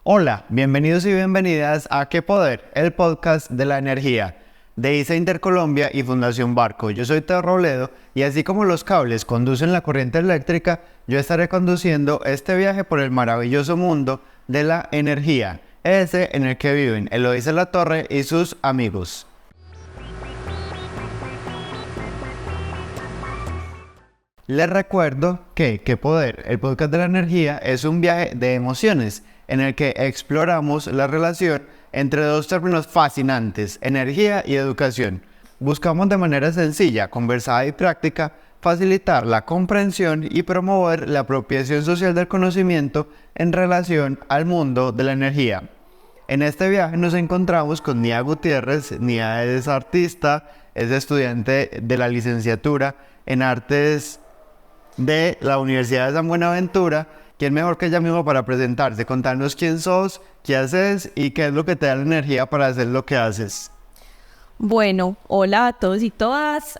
Hola, bienvenidos y bienvenidas a ¿Qué Poder? El podcast de la energía de ISA Intercolombia y Fundación Barco. Yo soy Teo Robledo y así como los cables conducen la corriente eléctrica, yo estaré conduciendo este viaje por el maravilloso mundo de la energía, ese en el que viven Eloísa Latorre y sus amigos. Les recuerdo que ¿Qué Poder? El podcast de la energía es un viaje de emociones en el que exploramos la relación entre dos términos fascinantes, energía y educación. Buscamos de manera sencilla, conversada y práctica facilitar la comprensión y promover la apropiación social del conocimiento en relación al mundo de la energía. En este viaje nos encontramos con Nia Gutiérrez. Nia es artista, es estudiante de la licenciatura en Artes de la Universidad de San Buenaventura. ¿Quién mejor que ella misma para presentarse? Contarnos quién sos, qué haces y qué es lo que te da la energía para hacer lo que haces. Bueno, hola a todos y todas,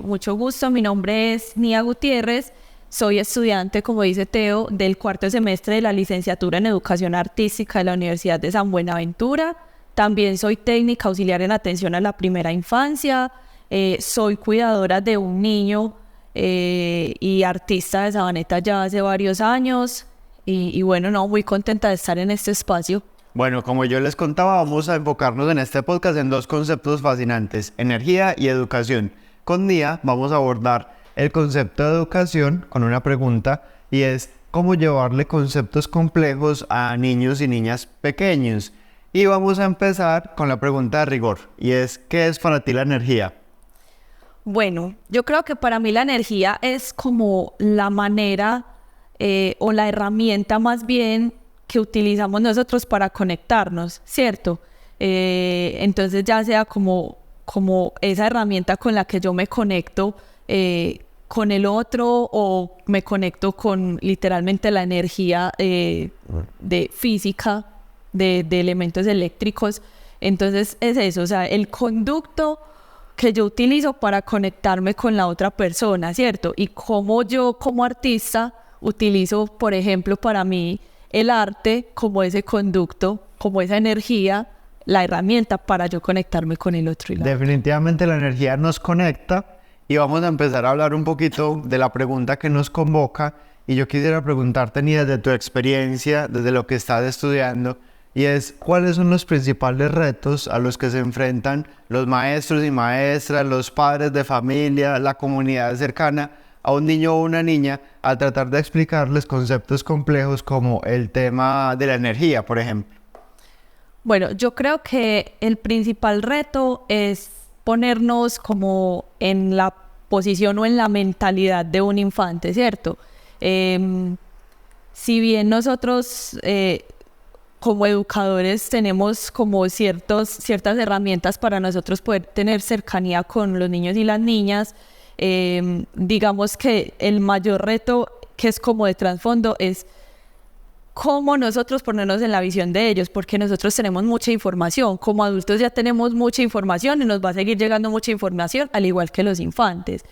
mucho gusto, mi nombre es Nia Gutiérrez, soy estudiante, como dice Teo, del cuarto semestre de la licenciatura en Educación Artística de la Universidad de San Buenaventura. También soy técnica auxiliar en atención a la primera infancia, soy cuidadora de un niño y artista de Sabaneta ya hace varios años y bueno, muy contenta de estar en este espacio. Bueno, como yo les contaba, vamos a enfocarnos en este podcast en dos conceptos fascinantes, energía y educación. Con Nia vamos a abordar el concepto de educación con una pregunta y es cómo llevarle conceptos complejos a niños y niñas pequeños. Y vamos a empezar con la pregunta de rigor y es ¿qué es para ti la energía? Bueno, yo creo que para mí la energía es como la manera o la herramienta más bien que utilizamos nosotros para conectarnos, ¿cierto? Entonces ya sea como esa herramienta con la que yo me conecto con el otro o me conecto con literalmente la energía de física, de elementos eléctricos. Entonces es eso, o sea, el conducto que yo utilizo para conectarme con la otra persona, ¿cierto? Y cómo yo como artista utilizo, por ejemplo, para mí el arte como ese conducto, como esa energía, la herramienta para yo conectarme con el otro. Definitivamente la energía nos conecta y vamos a empezar a hablar un poquito de la pregunta que nos convoca y yo quisiera preguntarte, ni desde tu experiencia, desde lo que estás estudiando, y es ¿cuáles son los principales retos a los que se enfrentan los maestros y maestras, los padres de familia, la comunidad cercana a un niño o una niña al tratar de explicarles conceptos complejos como el tema de la energía, por ejemplo? Bueno, yo creo que el principal reto es ponernos como en la posición o en la mentalidad de un infante, ¿cierto? Si bien nosotros como educadores tenemos como ciertas herramientas para nosotros poder tener cercanía con los niños y las niñas, digamos que el mayor reto que es como de trasfondo es cómo nosotros ponernos en la visión de ellos, porque nosotros tenemos mucha información, como adultos ya tenemos mucha información y nos va a seguir llegando mucha información, al igual que los infantes,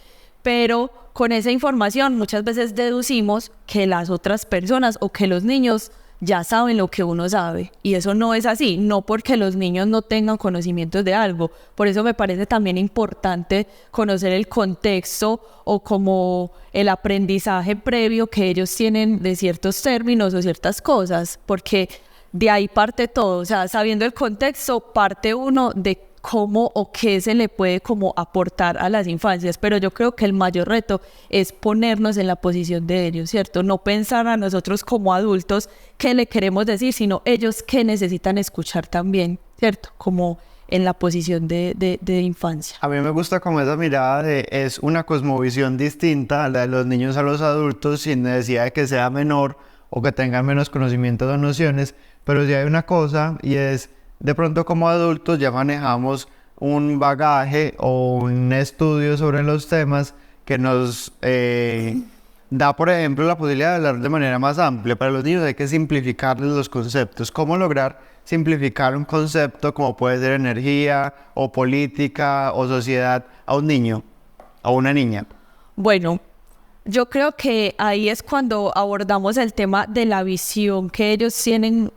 pero con esa información muchas veces deducimos que las otras personas o que los niños ya saben lo que uno sabe, y eso no es así, no porque los niños no tengan conocimientos de algo. Por eso me parece también importante conocer el contexto o como el aprendizaje previo que ellos tienen de ciertos términos o ciertas cosas, porque de ahí parte todo, o sea, sabiendo el contexto parte uno de cómo o qué se le puede como aportar a las infancias, pero yo creo que el mayor reto es ponernos en la posición de ellos, ¿cierto? No pensar a nosotros como adultos qué le queremos decir, sino ellos qué necesitan escuchar también, ¿cierto? Como en la posición de infancia. A mí me gusta como esa mirada de es una cosmovisión distinta a la de los niños a los adultos sin necesidad de que sea menor o que tengan menos conocimientos o nociones, pero sí hay una cosa y es de pronto como adultos ya manejamos un bagaje o un estudio sobre los temas que nos da, por ejemplo, la posibilidad de hablar de manera más amplia. Para los niños hay que simplificarles los conceptos. ¿Cómo lograr simplificar un concepto como puede ser energía o política o sociedad a un niño o una niña? Bueno, Yo creo que ahí es cuando abordamos el tema de la visión que ellos tienen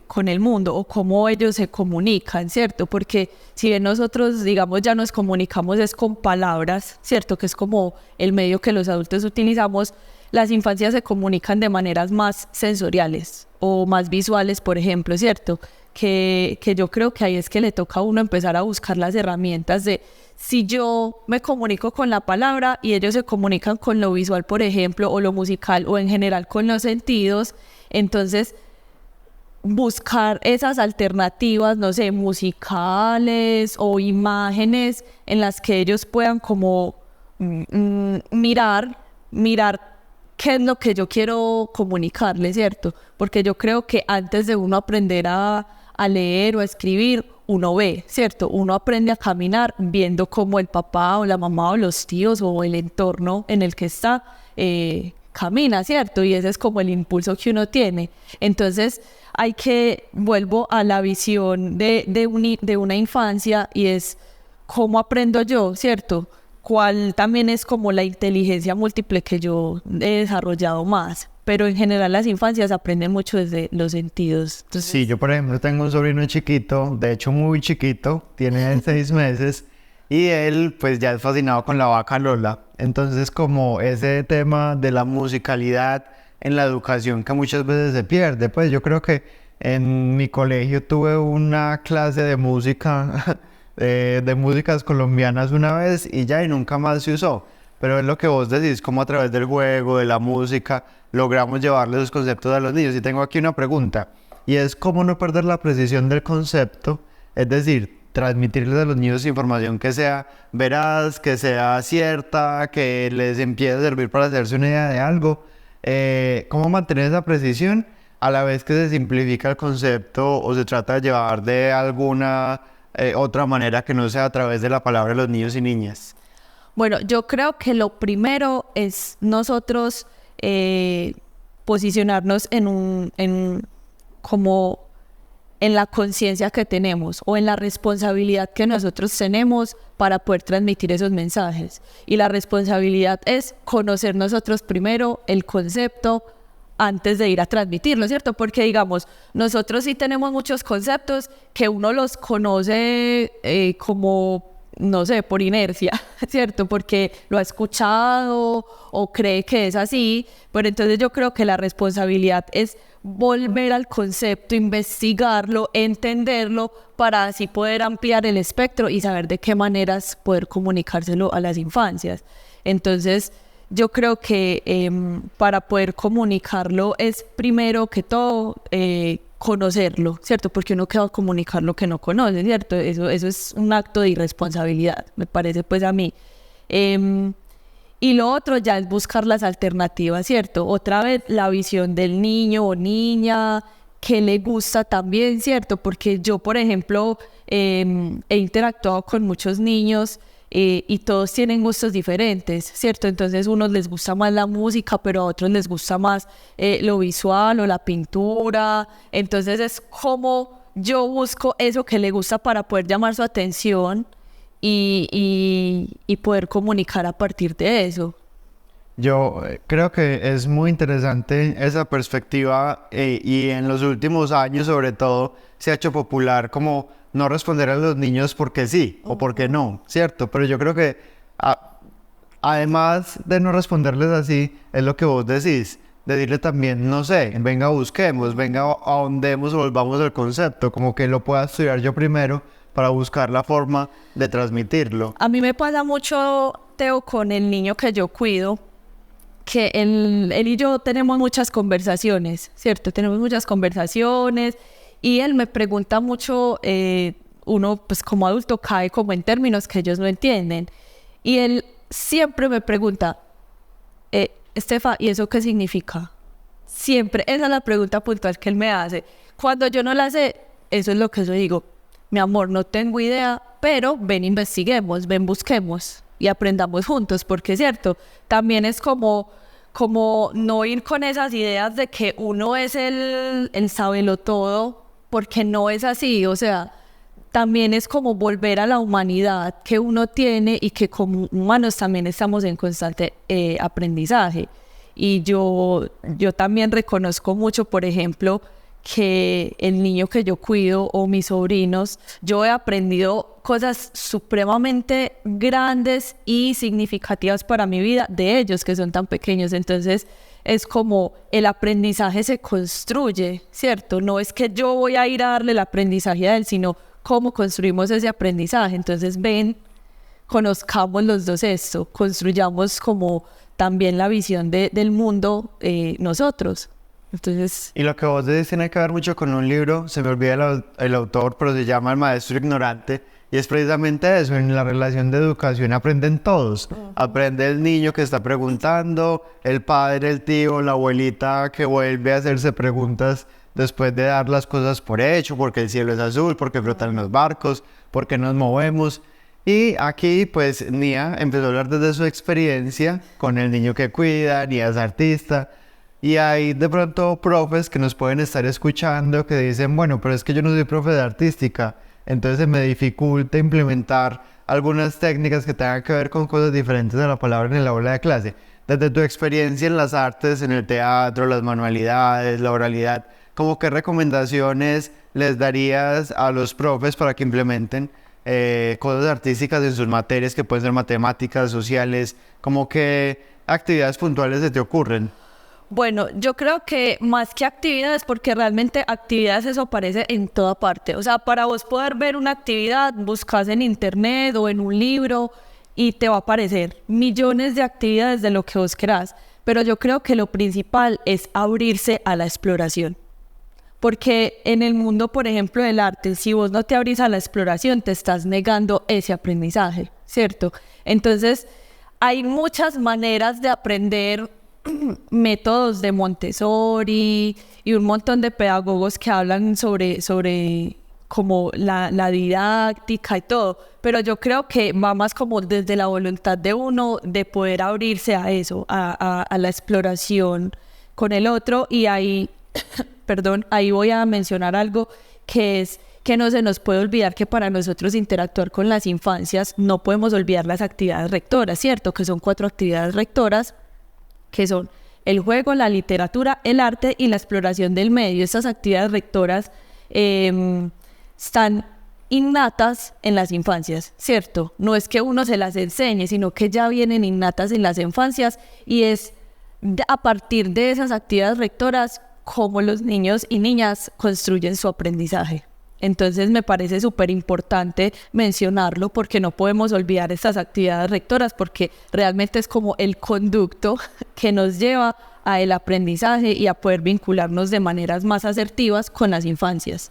con el mundo o cómo ellos se comunican, ¿cierto? Porque si bien nosotros, digamos, ya nos comunicamos es con palabras, ¿cierto? Que es como el medio que los adultos utilizamos, las infancias se comunican de maneras más sensoriales o más visuales, por ejemplo, ¿cierto? Que yo creo que ahí es que le toca a uno empezar a buscar las herramientas de si yo me comunico con la palabra y ellos se comunican con lo visual, por ejemplo, o lo musical, o en general con los sentidos, entonces buscar esas alternativas, no sé, musicales o imágenes en las que ellos puedan como mirar qué es lo que yo quiero comunicarles, ¿cierto? Porque yo creo que antes de uno aprender a leer o a escribir, uno ve, ¿cierto? Uno aprende a caminar viendo cómo el papá o la mamá o los tíos o el entorno en el que está camina, ¿cierto? Y ese es como el impulso que uno tiene. Entonces vuelvo a la visión de una infancia y es cómo aprendo yo, ¿cierto? Cuál también es como la inteligencia múltiple que yo he desarrollado más. Pero en general las infancias aprenden mucho desde los sentidos. Entonces... Sí, yo por ejemplo tengo un sobrino chiquito, de hecho muy chiquito, tiene 6 meses y él pues ya es fascinado con la vaca Lola. Entonces como ese tema de la musicalidad en la educación que muchas veces se pierde, pues yo creo que en mi colegio tuve una clase de música, de músicas colombianas una vez y ya y nunca más se usó. Pero es lo que vos decís, como a través del juego, de la música, logramos llevarle esos conceptos a los niños. Y tengo aquí una pregunta, y es cómo no perder la precisión del concepto, es decir, transmitirles a los niños información que sea veraz, que sea cierta, que les empiece a servir para hacerse una idea de algo. ¿Cómo mantener esa precisión a la vez que se simplifica el concepto o se trata de llevar de alguna otra manera que no sea a través de la palabra de los niños y niñas? Bueno, yo creo que lo primero es nosotros posicionarnos como en la conciencia que tenemos o en la responsabilidad que nosotros tenemos para poder transmitir esos mensajes. Y la responsabilidad es conocer nosotros primero el concepto antes de ir a transmitirlo, ¿cierto? Porque digamos, nosotros sí tenemos muchos conceptos que uno los conoce como, no sé, por inercia, ¿cierto? Porque lo ha escuchado o cree que es así, pero entonces yo creo que la responsabilidad es volver al concepto, investigarlo, entenderlo, para así poder ampliar el espectro y saber de qué maneras poder comunicárselo a las infancias. Entonces, yo creo que para poder comunicarlo es primero que todo conocerlo, ¿cierto? Porque uno que va a comunicar lo que no conoce, ¿cierto? Eso es un acto de irresponsabilidad, me parece pues a mí. Y lo otro ya es buscar las alternativas, ¿cierto? Otra vez la visión del niño o niña, que le gusta también, ¿cierto? Porque yo, por ejemplo, he interactuado con muchos niños y todos tienen gustos diferentes, ¿cierto? Entonces a unos les gusta más la música, pero a otros les gusta más lo visual o la pintura. Entonces es como yo busco eso que le gusta para poder llamar su atención y poder comunicar a partir de eso. Yo creo que es muy interesante esa perspectiva y en los últimos años sobre todo se ha hecho popular como no responder a los niños porque sí o porque no, ¿cierto? Pero yo creo que además de no responderles así, es lo que vos decís, decirle también, no sé, venga busquemos, venga ahondemos o volvamos al concepto, como que lo pueda estudiar yo primero para buscar la forma de transmitirlo. A mí me pasa mucho, Teo, con el niño que yo cuido, que él y yo tenemos muchas conversaciones, ¿cierto? Tenemos muchas conversaciones y él me pregunta mucho, uno pues como adulto cae como en términos que ellos no entienden y él siempre me pregunta, Estefa, ¿y eso qué significa? Siempre, esa es la pregunta puntual que él me hace. Cuando yo no la sé, eso es lo que yo digo, mi amor, no tengo idea, pero ven investiguemos, ven busquemos y aprendamos juntos, porque es cierto, también es como no ir con esas ideas de que uno es el sabelotodo, porque no es así, o sea, también es como volver a la humanidad que uno tiene y que como humanos también estamos en constante aprendizaje. Y yo también reconozco mucho, por ejemplo, que el niño que yo cuido o mis sobrinos, yo he aprendido cosas supremamente grandes y significativas para mi vida de ellos que son tan pequeños. Entonces es como el aprendizaje se construye, ¿cierto? No es que yo voy a ir a darle el aprendizaje a él, sino cómo construimos ese aprendizaje. Entonces ven, conozcamos los dos esto, construyamos como también la visión del mundo nosotros. Entonces... Y lo que vos decís tiene que ver mucho con un libro, se me olvida el autor, pero se llama El Maestro Ignorante, y es precisamente eso, en la relación de educación aprenden todos. Aprende el niño que está preguntando, el padre, el tío, la abuelita que vuelve a hacerse preguntas después de dar las cosas por hecho, porque el cielo es azul, porque flotan los barcos, porque nos movemos. Y aquí pues Nia empezó a hablar desde su experiencia con el niño que cuida. Nia es artista. Y hay de pronto profes que nos pueden estar escuchando que dicen, bueno, pero es que yo no soy profe de artística, entonces se me dificulta implementar algunas técnicas que tengan que ver con cosas diferentes a la palabra en el aula de clase. Desde tu experiencia en las artes, en el teatro, las manualidades, la oralidad, ¿cómo qué recomendaciones les darías a los profes para que implementen cosas artísticas en sus materias, que pueden ser matemáticas, sociales? ¿Cómo qué actividades puntuales se te ocurren? Bueno, yo creo que más que actividades, porque realmente actividades eso aparece en toda parte. O sea, para vos poder ver una actividad, buscas en internet o en un libro y te va a aparecer millones de actividades de lo que vos querás. Pero yo creo que lo principal es abrirse a la exploración. Porque en el mundo, por ejemplo, del arte, si vos no te abrís a la exploración, te estás negando ese aprendizaje, ¿cierto? Entonces, hay muchas maneras de aprender, métodos de Montessori y un montón de pedagogos que hablan sobre como la didáctica y todo, pero yo creo que va más como desde la voluntad de uno de poder abrirse a eso, a la exploración con el otro. Y ahí, perdón, ahí voy a mencionar algo que es que no se nos puede olvidar que para nosotros interactuar con las infancias no podemos olvidar las actividades rectoras, ¿cierto? Que son 4 actividades rectoras, que son el juego, la literatura, el arte y la exploración del medio. Estas actividades rectoras están innatas en las infancias, ¿cierto? No es que uno se las enseñe, sino que ya vienen innatas en las infancias, y es a partir de esas actividades rectoras cómo los niños y niñas construyen su aprendizaje. Entonces me parece súper importante mencionarlo, porque no podemos olvidar estas actividades rectoras, porque realmente es como el conducto que nos lleva a el aprendizaje y a poder vincularnos de maneras más asertivas con las infancias.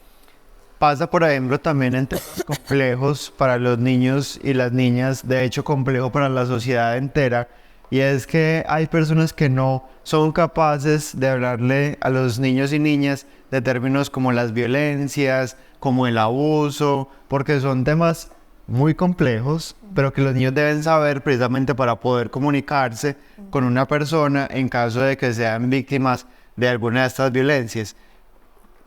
Pasa, por ejemplo, también en temas complejos para los niños y las niñas, de hecho complejo para la sociedad entera, y es que hay personas que no son capaces de hablarle a los niños y niñas de términos como las violencias, como el abuso, porque son temas muy complejos, pero que los niños deben saber precisamente para poder comunicarse con una persona en caso de que sean víctimas de alguna de estas violencias.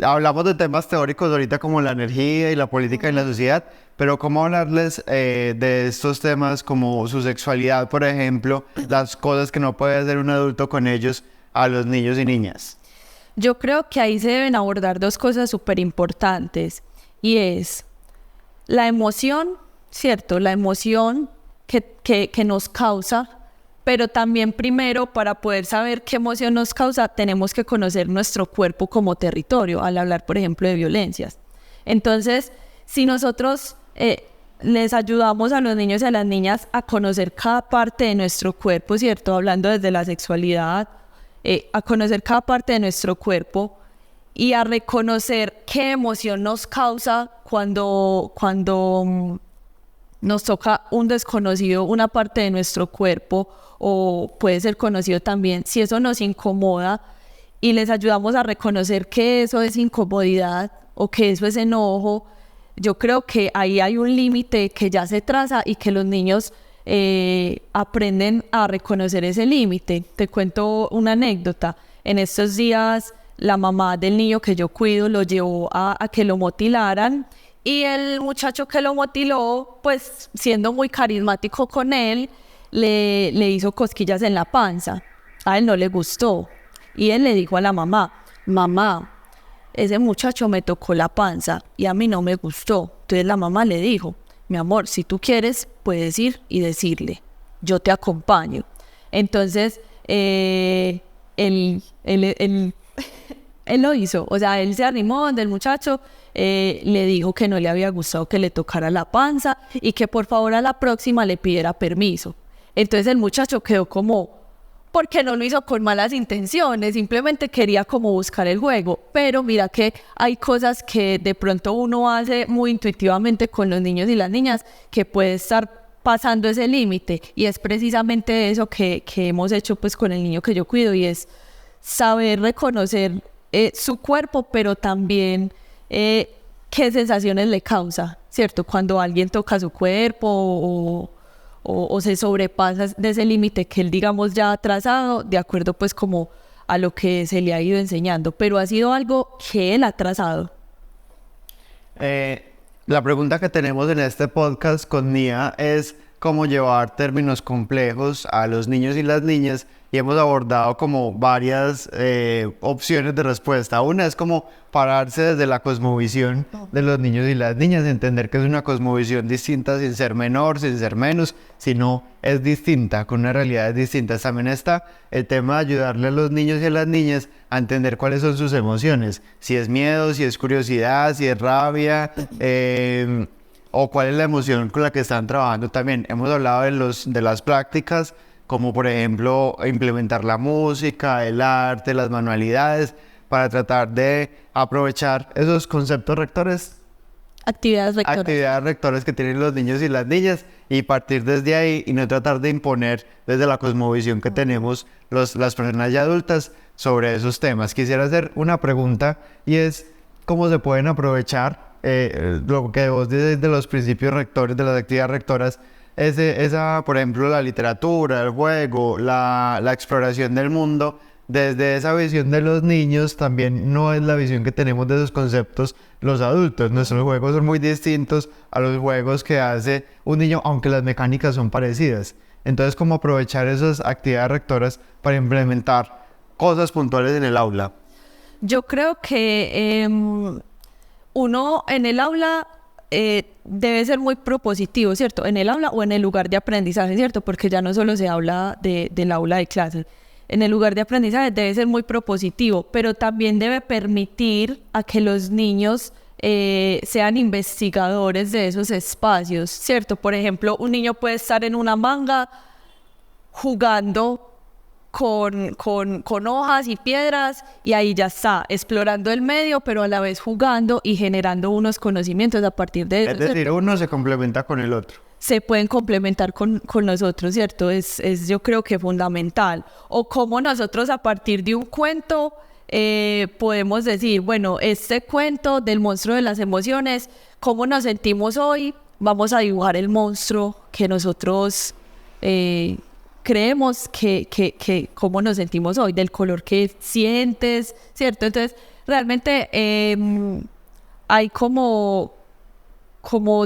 Hablamos de temas teóricos ahorita como la energía y la política en la sociedad, pero ¿cómo hablarles de estos temas como su sexualidad, por ejemplo, las cosas que no puede hacer un adulto con ellos a los niños y niñas? Yo creo que ahí se deben abordar 2 cosas súper importantes, y es la emoción, ¿cierto? La emoción que nos causa, pero también primero, para poder saber qué emoción nos causa, tenemos que conocer nuestro cuerpo como territorio, al hablar, por ejemplo, de violencias. Entonces, si nosotros les ayudamos a los niños y a las niñas a conocer cada parte de nuestro cuerpo, ¿cierto? Hablando desde la sexualidad, a conocer cada parte de nuestro cuerpo y a reconocer qué emoción nos causa cuando nos toca un desconocido, una parte de nuestro cuerpo, o puede ser conocido también, si eso nos incomoda, y les ayudamos a reconocer que eso es incomodidad o que eso es enojo. Yo creo que ahí hay un límite que ya se traza y que los niños aprenden a reconocer ese límite. Te cuento una anécdota. En estos días la mamá del niño que yo cuido lo llevó a que lo mutilaran, Y el muchacho que lo motiló, pues siendo muy carismático con él, le hizo cosquillas en la panza. A él no le gustó. Y él le dijo a la mamá, mamá, ese muchacho me tocó la panza y a mí no me gustó. Entonces la mamá le dijo, mi amor, si tú quieres, puedes ir y decirle, yo te acompaño. Entonces, él lo hizo, o sea, él se arrimó del muchacho, le dijo que no le había gustado que le tocara la panza y que por favor a la próxima le pidiera permiso. Entonces el muchacho quedó como, porque no lo hizo con malas intenciones, simplemente quería como buscar el juego. Pero mira que hay cosas que de pronto uno hace muy intuitivamente con los niños y las niñas que puede estar pasando ese límite, y es precisamente eso que hemos hecho pues con el niño que yo cuido, y es saber reconocer su cuerpo, pero también qué sensaciones le causa, ¿cierto? Cuando alguien toca su cuerpo o se sobrepasa de ese límite que él, digamos, ya ha trazado, de acuerdo pues como a lo que se le ha ido enseñando, pero ha sido algo que él ha trazado. La pregunta que tenemos en este podcast con Nia es cómo llevar términos complejos a los niños y las niñas, y hemos abordado como varias opciones de respuesta. Una es como pararse desde la cosmovisión de los niños y las niñas, entender que es una cosmovisión distinta sin ser menor, sin ser menos, sino es distinta, con una realidad distinta. También está el tema de ayudarle a los niños y a las niñas a entender cuáles son sus emociones, si es miedo, si es curiosidad, si es rabia, o cuál es la emoción con la que están trabajando. También hemos hablado de las prácticas, como por ejemplo implementar la música, el arte, las manualidades, para tratar de aprovechar esos conceptos rectores. Actividades rectores que tienen los niños y las niñas, y partir desde ahí y no tratar de imponer desde la cosmovisión que tenemos las personas ya adultas sobre esos temas. Quisiera hacer una pregunta, y es cómo se pueden aprovechar lo que vos dices de los principios rectores, de las actividades rectoras, por ejemplo, la literatura, el juego, la exploración del mundo, desde esa visión de los niños. También no es la visión que tenemos de esos conceptos los adultos. Nuestros juegos son muy distintos a los juegos que hace un niño, aunque las mecánicas son parecidas. Entonces, ¿cómo aprovechar esas actividades rectoras para implementar cosas puntuales en el aula? Yo creo que uno en el aula debe ser muy propositivo, ¿cierto? En el aula o en el lugar de aprendizaje, ¿cierto? Porque ya no solo se habla del aula de clases. En el lugar de aprendizaje debe ser muy propositivo, pero también debe permitir a que los niños sean investigadores de esos espacios, ¿cierto? Por ejemplo, un niño puede estar en una manga jugando con hojas y piedras, y ahí ya está, explorando el medio, pero a la vez jugando y generando unos conocimientos a partir de eso. Es decir, ¿cierto? Uno se complementa con el otro. Se pueden complementar con nosotros, ¿cierto? Es yo creo que fundamental. O como nosotros a partir de un cuento podemos decir, bueno, este cuento del monstruo de las emociones, ¿cómo nos sentimos hoy? Vamos a dibujar el monstruo que nosotros creemos que cómo nos sentimos hoy, del color que sientes, ¿cierto? Entonces, realmente hay como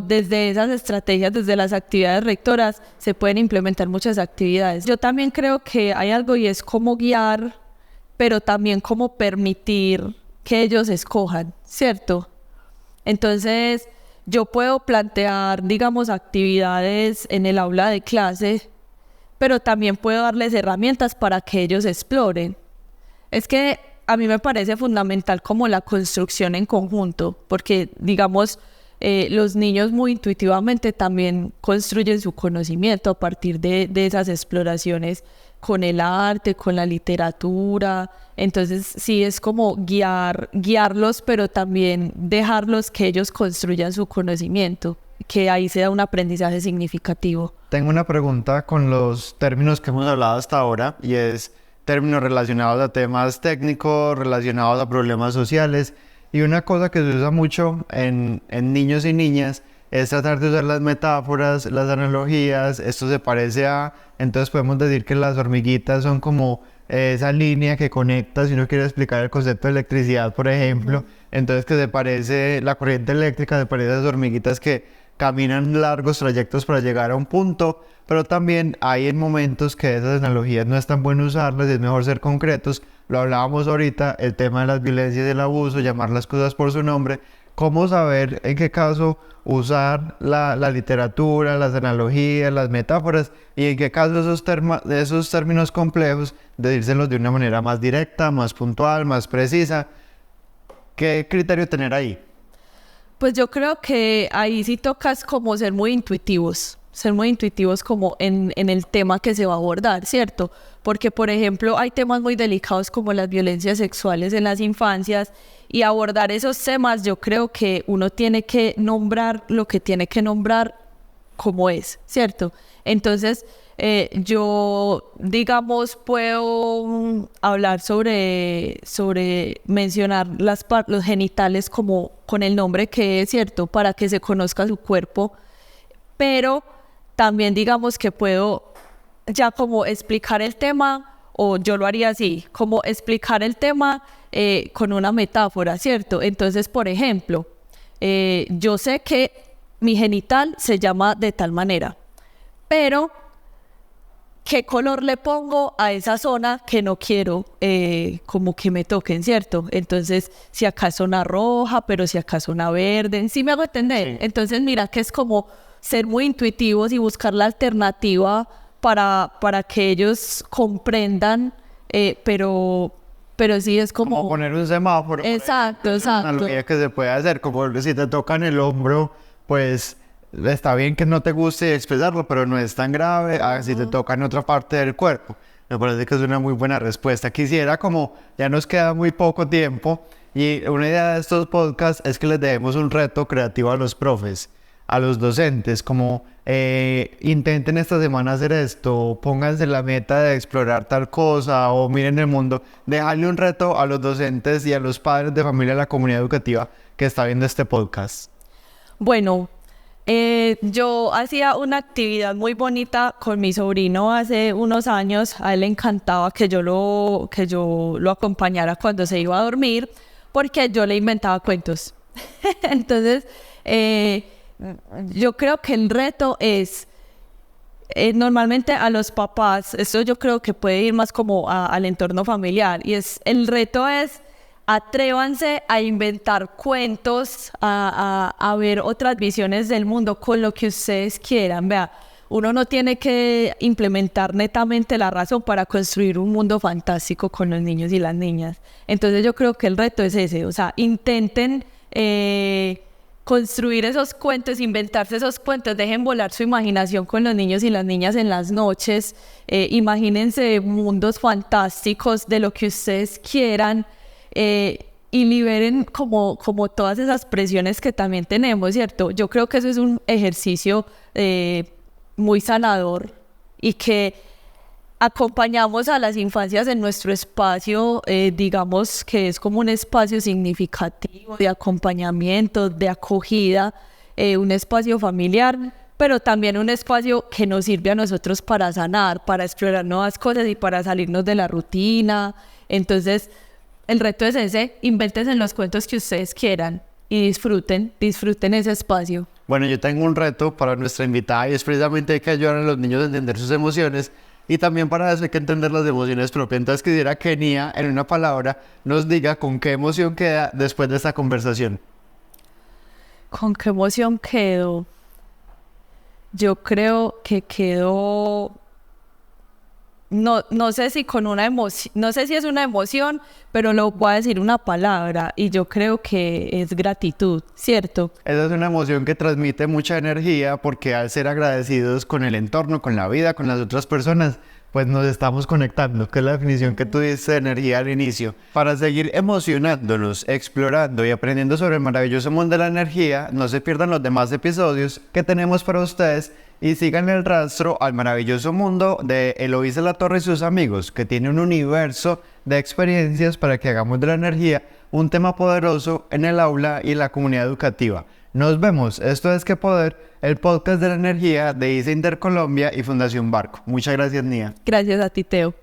desde esas estrategias, desde las actividades rectoras, se pueden implementar muchas actividades. Yo también creo que hay algo, y es cómo guiar, pero también cómo permitir que ellos escojan, ¿cierto? Entonces, yo puedo plantear, digamos, actividades en el aula de clase, pero también puedo darles herramientas para que ellos exploren. Es que a mí me parece fundamental como la construcción en conjunto, porque, digamos, los niños muy intuitivamente también construyen su conocimiento a partir de esas exploraciones con el arte, con la literatura. Entonces sí, es como guiarlos, pero también dejarlos que ellos construyan su conocimiento, que ahí se da un aprendizaje significativo. Tengo una pregunta con los términos que hemos hablado hasta ahora, y es términos relacionados a temas técnicos, relacionados a problemas sociales. Y una cosa que se usa mucho en niños y niñas es tratar de usar las metáforas, las analogías. Esto se parece a... Entonces podemos decir que las hormiguitas son como esa línea que conecta, si uno quiere explicar el concepto de electricidad, por ejemplo, entonces que se parece la corriente eléctrica, se parece a esas hormiguitas que caminan largos trayectos para llegar a un punto, pero también hay en momentos que esas analogías no es tan bueno usarlas, es mejor ser concretos. Lo hablábamos ahorita, el tema de las violencias y el abuso, llamar las cosas por su nombre, cómo saber en qué caso usar la literatura, las analogías, las metáforas, y en qué caso esos términos complejos, decírselos de una manera más directa, más puntual, más precisa. ¿Qué criterio tener ahí? Pues yo creo que ahí sí tocas como ser muy intuitivos como en el tema que se va a abordar, ¿cierto? Porque, por ejemplo, hay temas muy delicados como las violencias sexuales en las infancias, y abordar esos temas yo creo que uno tiene que nombrar lo que tiene que nombrar como es, ¿cierto? Entonces, yo, digamos, puedo hablar sobre mencionar los genitales como con el nombre que es, ¿cierto? Para que se conozca su cuerpo, pero también digamos que puedo ya como explicar el tema, o yo lo haría así, como explicar el tema con una metáfora, ¿cierto? Entonces, por ejemplo, yo sé que mi genital se llama de tal manera, pero ¿qué color le pongo a esa zona que no quiero como que me toquen, ¿cierto? Entonces, si acá es zona roja, pero si acá es zona verde, ¿sí me hago entender? Sí. Entonces, mira que es como ser muy intuitivos y buscar la alternativa para que ellos comprendan, pero sí es como poner un semáforo. Exacto. Una analogía que se puede hacer, como si te tocan el hombro, pues está bien que no te guste expresarlo, pero no es tan grave si te tocan otra parte del cuerpo. Me parece que es una muy buena respuesta. Quisiera, como ya nos queda muy poco tiempo, y una idea de estos podcasts es que les demos un reto creativo a los profes, a los docentes, como intenten esta semana hacer esto, pónganse la meta de explorar tal cosa, o miren el mundo. Dejarle un reto a los docentes y a los padres de familia de la comunidad educativa que está viendo este podcast. Bueno, yo hacía una actividad muy bonita con mi sobrino hace unos años. A él le encantaba que yo lo acompañara cuando se iba a dormir, porque yo le inventaba cuentos. Entonces, yo creo que el reto es, normalmente a los papás, esto yo creo que puede ir más como al entorno familiar, y el reto es: atrévanse a inventar cuentos, a ver otras visiones del mundo con lo que ustedes quieran. Vea, uno no tiene que implementar netamente la razón para construir un mundo fantástico con los niños y las niñas. Entonces yo creo que el reto es ese, o sea, intenten construir esos cuentos, inventarse esos cuentos, dejen volar su imaginación con los niños y las niñas en las noches, imagínense mundos fantásticos de lo que ustedes quieran, y liberen como todas esas presiones que también tenemos, ¿cierto? Yo creo que eso es un ejercicio muy sanador, y que acompañamos a las infancias en nuestro espacio, digamos que es como un espacio significativo de acompañamiento, de acogida, un espacio familiar, pero también un espacio que nos sirve a nosotros para sanar, para explorar nuevas cosas y para salirnos de la rutina. Entonces, el reto es ese: invéntense los cuentos que ustedes quieran y disfruten ese espacio. Bueno, yo tengo un reto para nuestra invitada, y es precisamente que ayudar a los niños a entender sus emociones, y también para eso hay que entender las emociones propias. Entonces quisiera que Nia, en una palabra, nos diga con qué emoción queda después de esta conversación. ¿Con qué emoción quedo? Yo creo que quedo... No sé si con una emoción, no sé si es una emoción, pero lo voy a decir una palabra, y yo creo que es gratitud, ¿cierto? Esa es una emoción que transmite mucha energía, porque al ser agradecidos con el entorno, con la vida, con las otras personas, pues nos estamos conectando, que es la definición que tú diste de energía al inicio. Para seguir emocionándonos, explorando y aprendiendo sobre el maravilloso mundo de la energía, no se pierdan los demás episodios que tenemos para ustedes, y sigan el rastro al maravilloso mundo de Eloísa La Torre y sus amigos, que tiene un universo de experiencias para que hagamos de la energía un tema poderoso en el aula y la comunidad educativa. Nos vemos. Esto es Que Poder, el podcast de la energía de ISA Intercolombia y Fundación Barco. Muchas gracias, Nia. Gracias a ti, Teo.